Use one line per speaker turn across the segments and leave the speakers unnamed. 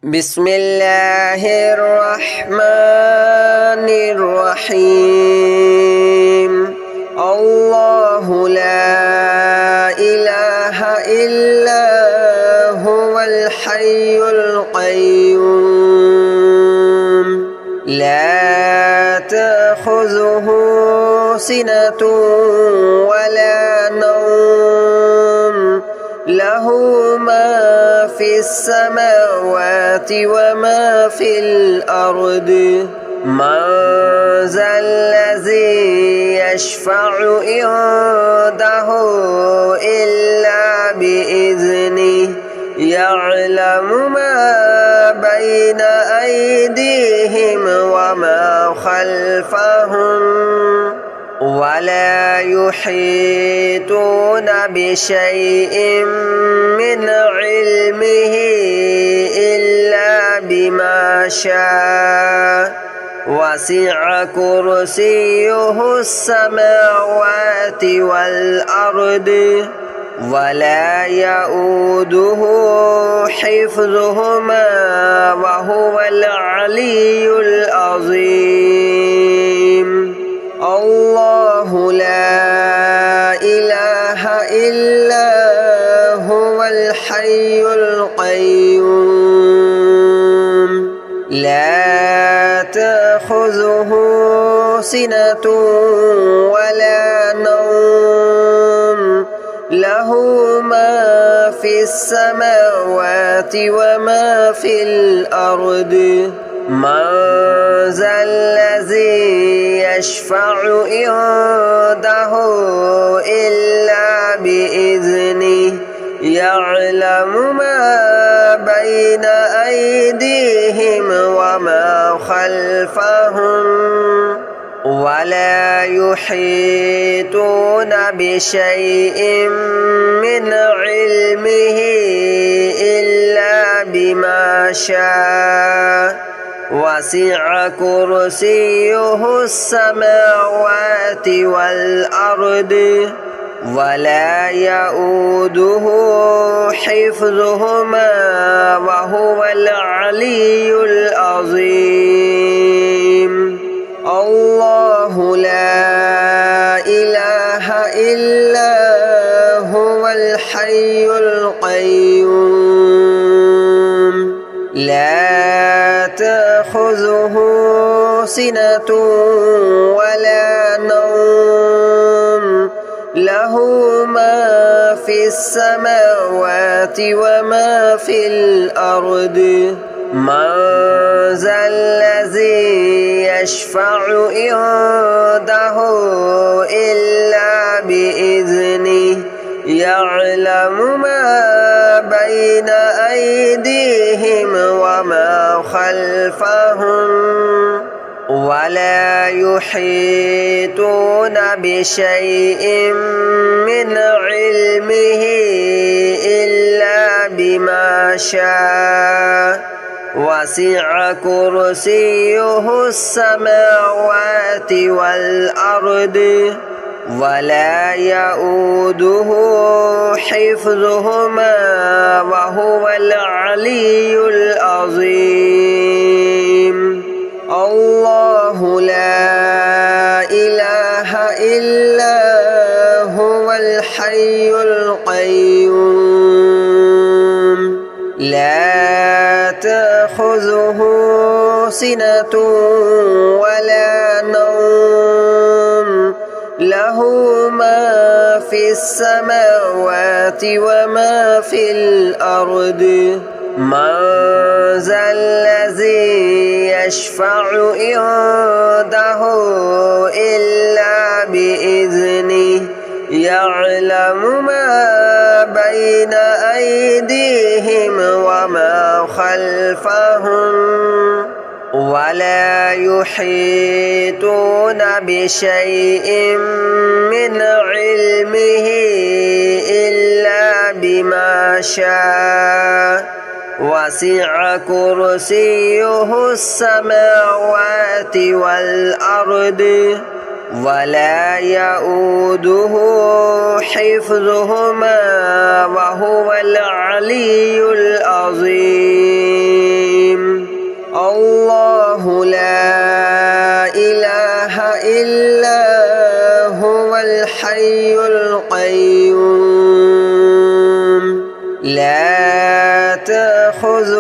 بسم الله الرحمن الرحيم الله لا إله إلا هو الحي القيوم لا تأخذه سنة ولا نوم له ما في السماوات وما في الأرض من ذا الذي يشفع عنده إلا بإذنه يعلم ما بين أيديهم وما خلفهم ولا يحيطون بشيء من علمه إلا بما شاء وسع كرسيه السماوات والأرض ولا يؤوده حفظهما وهو العلي العظيم الله لا إله إلا هو الحي القيوم لا تأخذه سنة ولا نوم له ما في السماوات وما في الأرض من ذا الذي يشفع عنده إلا بإذنه يعلم ما بين أيديهم وما خلفهم ولا يحيطون بشيء من علمه إلا بما شاء وسع كرسيه السماوات والأرض ولا يؤوده حفظهما وهو العلي العظيم الله لا إله إلا هو الحي القيوم لا تأخذه سنة ولا نوم له ما في السماوات وما في الأرض من ذا الذي يشفع عنده إلا بإذنه يعلم ما بين أيديهم وما خلفهم ولا يحيطون بشيء من علمه إلا بما شاء وسع كرسيه السماوات والأرض ولا يؤوده حفظهما وهو العلي العظيم الله لا إله إلا هو الحي القيوم لا تأخذه سنة ولا نوم له ما في السماوات وما في الأرض من ذا الذي يشفع عنده إلا بإذنه يعلم ما بين أيديهم وما خلفهم ولا يحيطون بشيء من علمه إلا بما شاء وسع كرسيه السماوات والأرض ولا يؤوده حفظهما وهو العلي العظيم.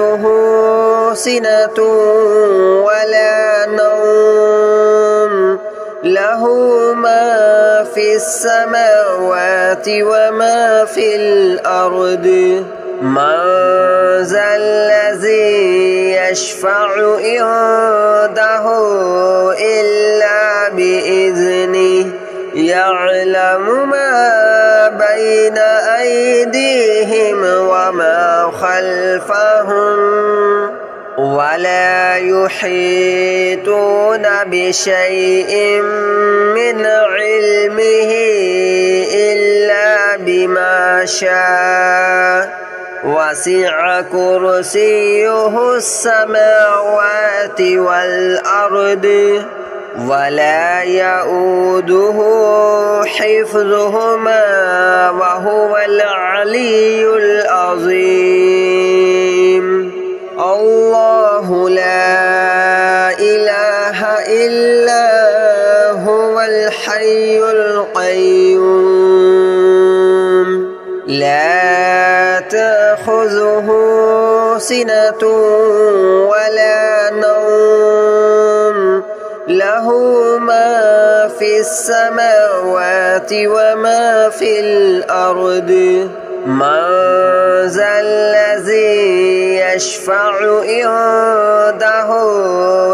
تأخذه سنة ولا نوم له ما في السماوات وما في الأرض من ذا الذي يشفع عنده إلا بإذنه يعلم ما بين أيديهم وما خلفهم ولا يحيطون بشيء من علمه إلا بما شاء وسع كرسيه السماوات والأرض ولا يؤوده حفظهما وهو العلي العظيم الله لا إله إلا هو الحي القيوم لا تأخذه سنة ولا نوم له ما في السماوات وما في الأرض من ذا الذي يشفع عنده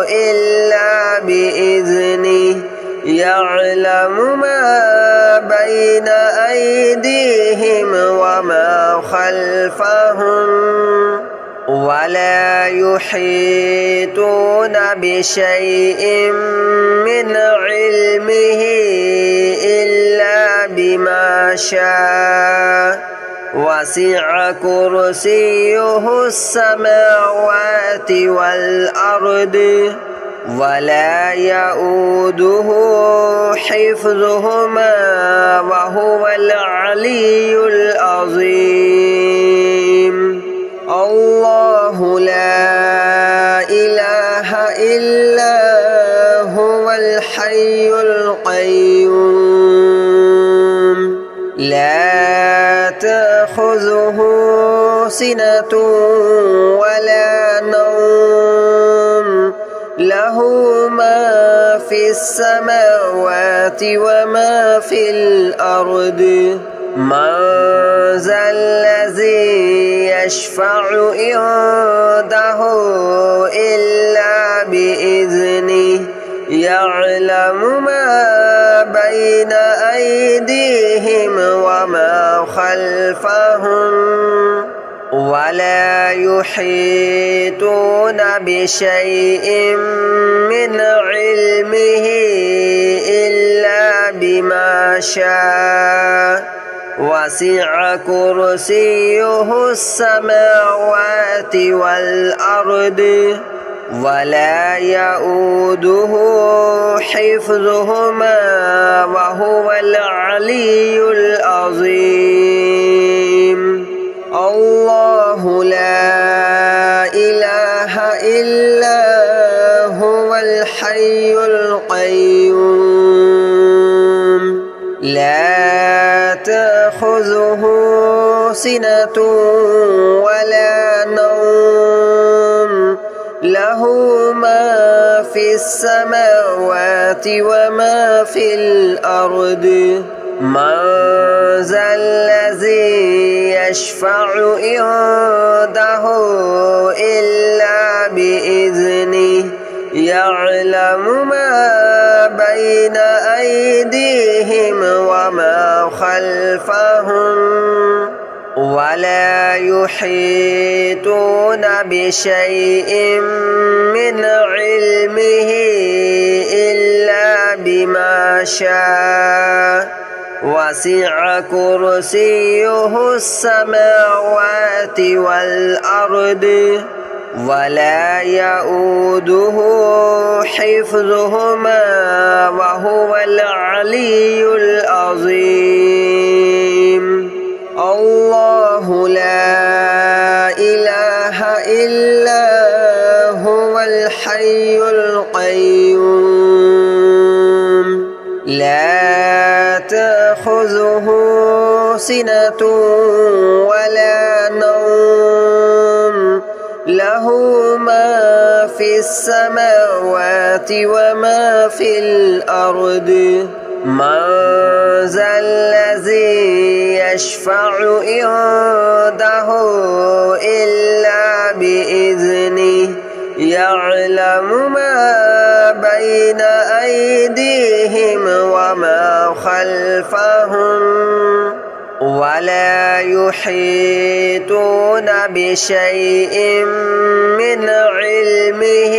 إلا بإذنه يعلم ما بين أيديهم وما خلفهم ولا يحيطون بشيء من علمه إلا بما شاء وسع كرسيه السماوات والأرض ولا يؤوده حفظهما وهو العلي العظيم الله لا إله إلا هو الحي القيوم لا تأخذه سنة ولا نوم له ما في السماوات وما في الأرض من ذا الذي يشفع عنده إلا بإذنه يعلم ما بين أيديهم وما خلفهم ولا يحيطون بشيء من علمه إلا بما شاء وسع كرسيه السماوات والأرض ولا يؤوده حفظهما وهو العلي العظيم الله لا إله إلا هو الحي القيوم لا تأخذه سنة ولا نوم له ما في السماوات وما في الأرض من ذا الذي يشفع عنده إلا بإذنه يعلم ما بين أيديهم وما خلفهم ولا يحيطون بشيء من علمه إلا بما شاء وسع كرسيه السماوات والأرض ولا يؤوده حفظهما وهو العلي العظيم الله لا إله إلا هو الحي القيوم لا تأخذه سنة ولا نوم له له ما في السماوات وما في الأرض من ذا الذي يشفع عنده إلا بإذنه يعلم ما بين أيديهم وما خلفهم ولا يحيطون بشيء من علمه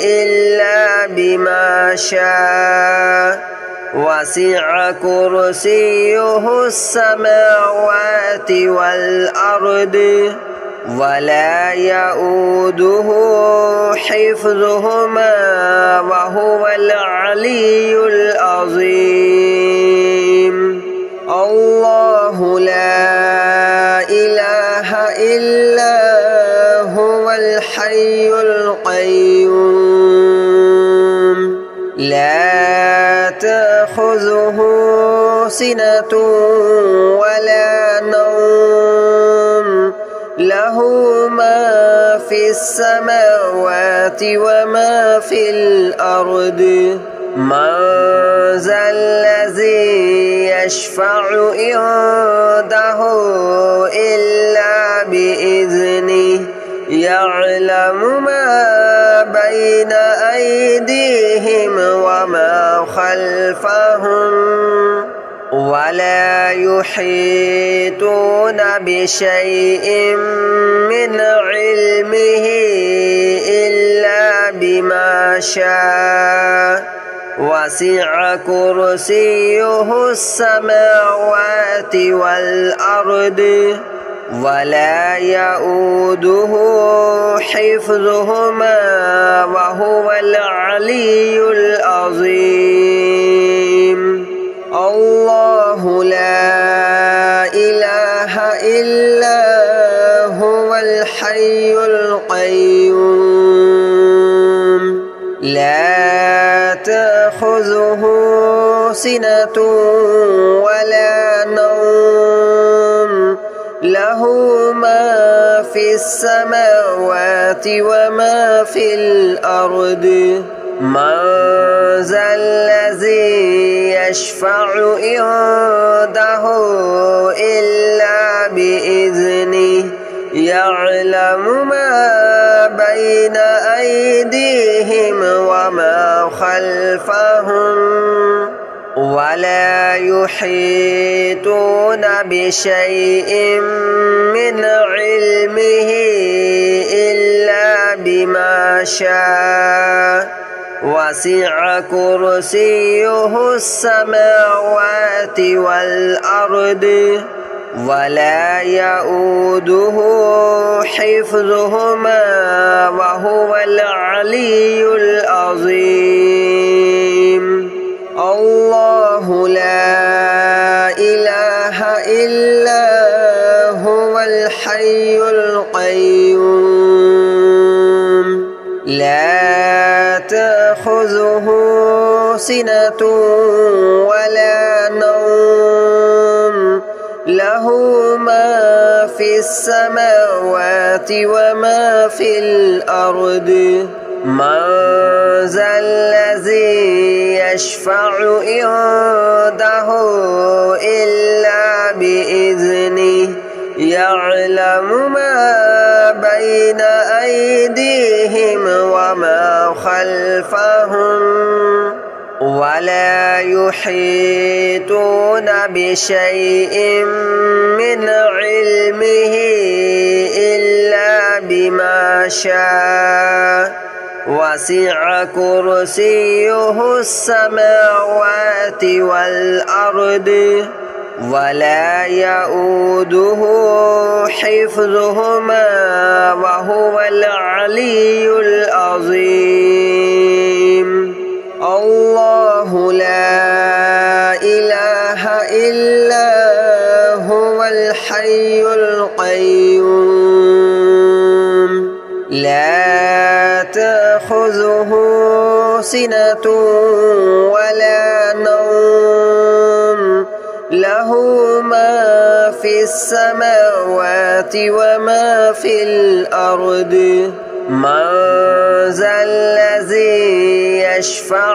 إلا بما شاء وسع كرسيه السماوات والأرض ولا يؤوده حفظهما وهو العلي العظيم الله لا إله إلا هو الحي القيوم لا تأخذه سنة ولا نوم له ما في السماوات وما في الأرض من ذا الذي يشفع عنده إلا بإذنه يعلم ما بين أيديهم وما خلفهم ولا يحيطون بشيء من علمه إلا بما شاء وسع كرسيه السماوات والأرض ولا يؤوده حفظهما وهو العلي العظيم الله لا إله إلا هو الحي القيوم لا تأخذه سنة ولا نوم له ما في السماوات وما في الأرض من ذا الذي يشفع عنده إلا بإذنه يعلم ما بين أيديهم وما خلفهم ولا يحيطون بشيء من علمه إلا بما شاء وسع كرسيه السماوات والأرض ولا يؤوده حفظهما وهو العلي العظيم الله لا إله إلا هو الحي القيوم لا تأخذه سنة ولا نوم له ما في السماوات وما في الأرض من ذا الذي يشفع عنده إلا بإذنه يعلم ما بين أيديهم وما خلفهم ولا يحيطون بشيء من علمه إلا بما شاء وسع كرسيه السماوات والأرض ولا يؤوده حفظهما وهو العلي العظيم الله لا إله إلا هو الحي القيوم لا تأخذه سنة ولا نوم له له ما في السماوات وما في الأرض من ذا الذي يشفع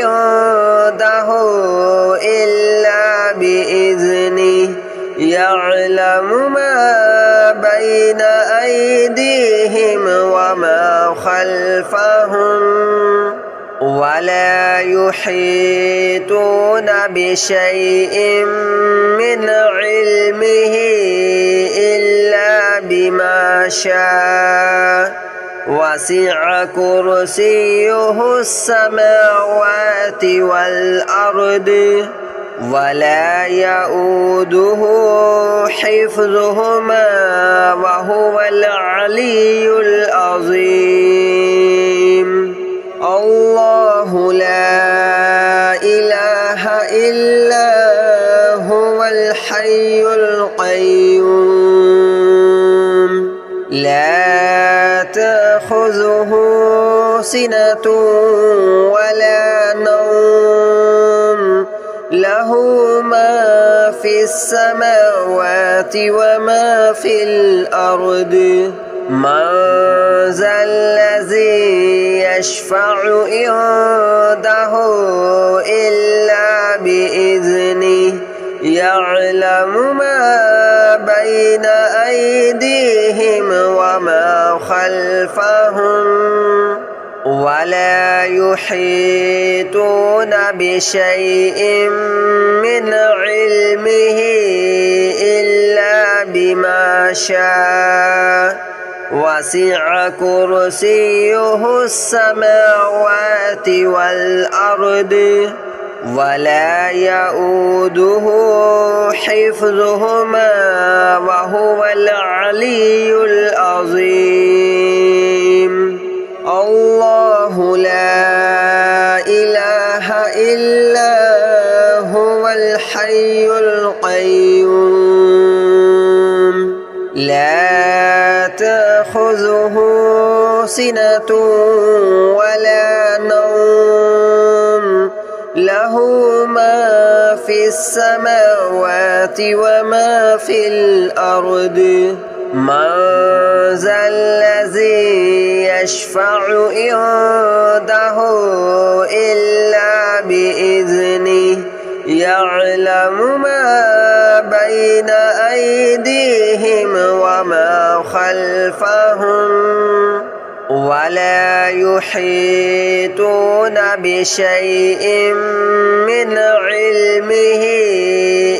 عنده إلا بإذنه يعلم ما بين أيديهم وما خلفهم ولا يحيطون بشيء من علمه إلا بما شاء وسع كرسيه السماوات والأرض ولا يؤوده حفظهما وهو العلي العظيم الله لا إله إلا هو الحي القيوم لا تأخذه سنة ولا نوم له ما في السماوات وما في الأرض من ذا الذي يشفع عنده إلا بإذنه يعلم ما بين أيديهم وما خلفهم ولا يحيطون بشيء من علمه إلا بما شاء وسع كرسيه السماوات والأرض ولا يؤوده حفظهما وهو العلي العظيم الله لا إله إلا هو الحي القيوم لا تأخذه سنة ولا نوم له ما في السماوات وما في الأرض من ذا الذي يشفع عنده إلا بإذنه يعلم ما بين أيديهم وما خلفهم ولا يحيطون بشيء من علمه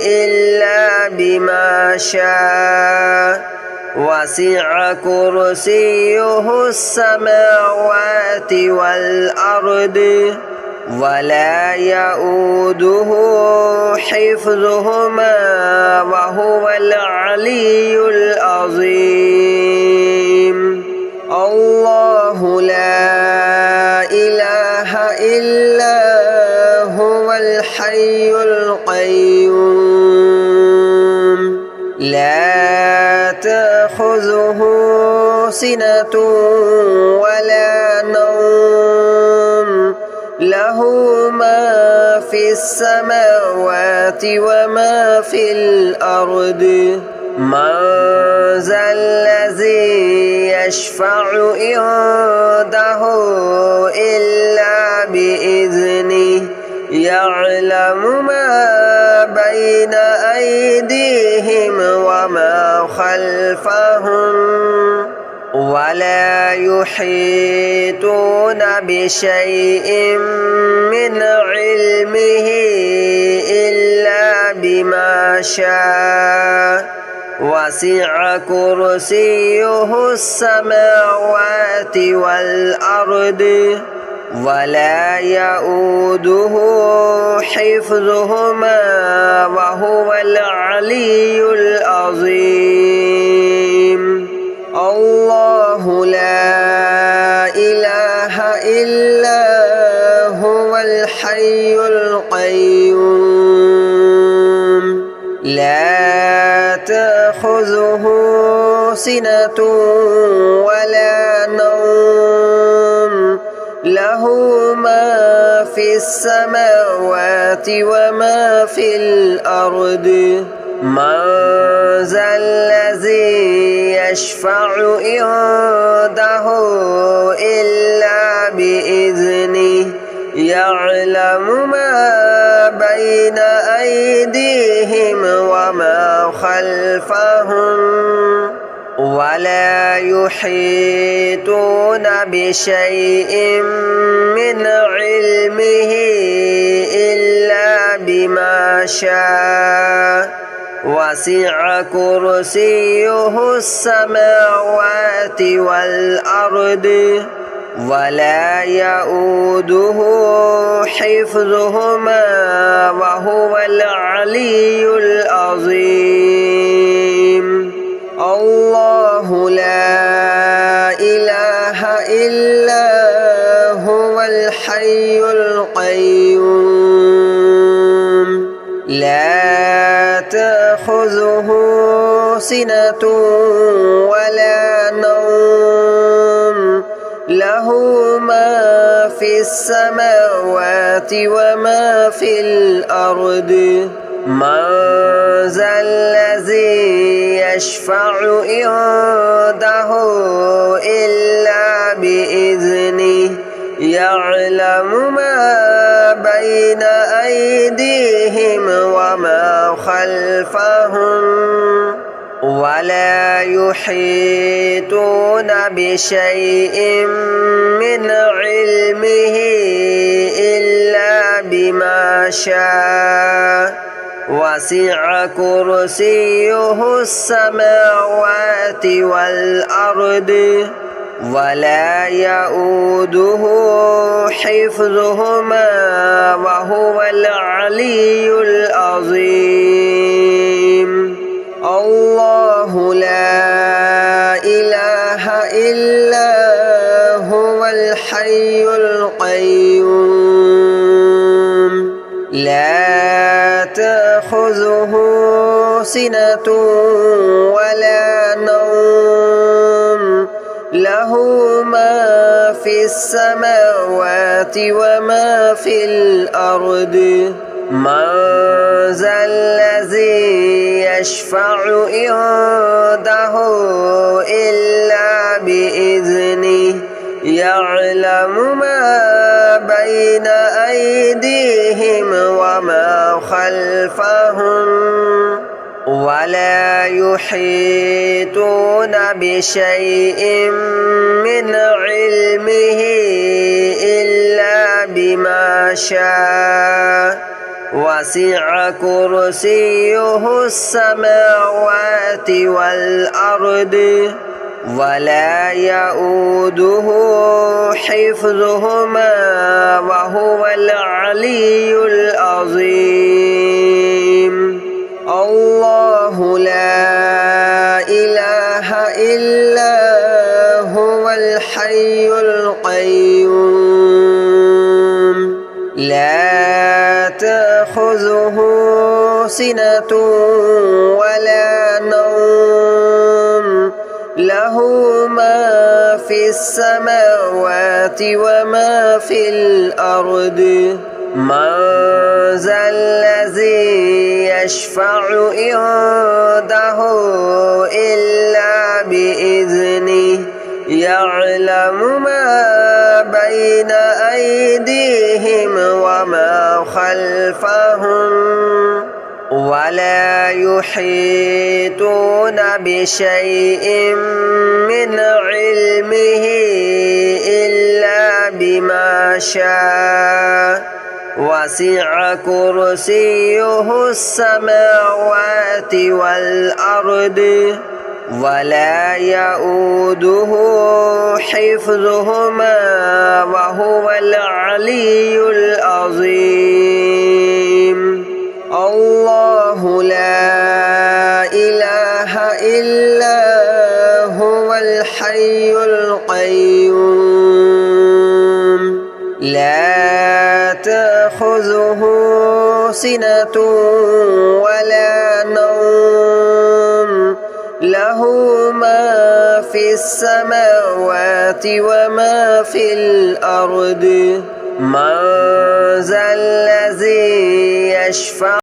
إلا بما شاء وسع كرسيه السماوات والأرض ولا يؤوده حفظهما وهو العلي العظيم الله لا إله إلا هو الحي القيوم لا تأخذه سنة ولا نوم له ما في السماوات وما في الأرض من ذا الذي يشفع عنده إلا بإذنه يعلم ما بين أيديهم وما خلفهم ولا يحيطون بشيء من علمه إلا بما شاء وسع كرسيه السماوات والأرض ولا يؤوده حفظهما وهو العلي العظيم الله لا إله إلا هو الحي القيوم لا تأخذه سنة ولا نوم له ما في السماوات وما في الأرض من ذا الذي يشفع عنده إلا بإذنه يعلم ما بين أيديهم وما خلفهم ولا يحيطون بشيء من علمه إلا بما شاء وسع كرسيه السماوات والأرض ولا يؤوده حفظهما وهو العلي العظيم الله لا إله إلا هو الحي القيوم لا تأخذه سنة ولا نوم له ما في السماوات وما في الأرض من ذا الذي يشفع عنده إلا بإذنه يعلم ما بين أيديهم وما خلفهم ولا يحيطون بشيء من علمه إلا بما شاء وسع كرسيه السماوات والأرض ولا يؤوده حفظهما وهو العلي العظيم الله لا إله إلا هو الحي القيوم لا تأخذه سنة ولا نوم له ما في السماوات وما في الأرض من ذا الذي يشفع عنده إلا بإذنه يعلم ما بين أيديهم وما خلفهم ولا يحيطون بشيء من علمه إلا بما شاء وسع كرسيه السماوات والأرض ولا يؤوده حفظهما وهو العلي العظيم الله لا إله إلا هو الحي القيوم لا تأخذه سنة ولا نوم له ما في السماوات وما في الأرض من ذا الذي يشفع عنده إلا بإذنه يعلم ما بين أيديهم وما خلفهم ولا يحيطون بشيء من علمه إلا بما شاء وسع كرسيه السماوات والأرض ولا يؤوده حفظهما وهو العلي العظيم الله لا إله إلا هو الحي القيوم لا تأخذه سنة ولا نوم له ما في السماوات وما في الأرض من ذا الذي يشفع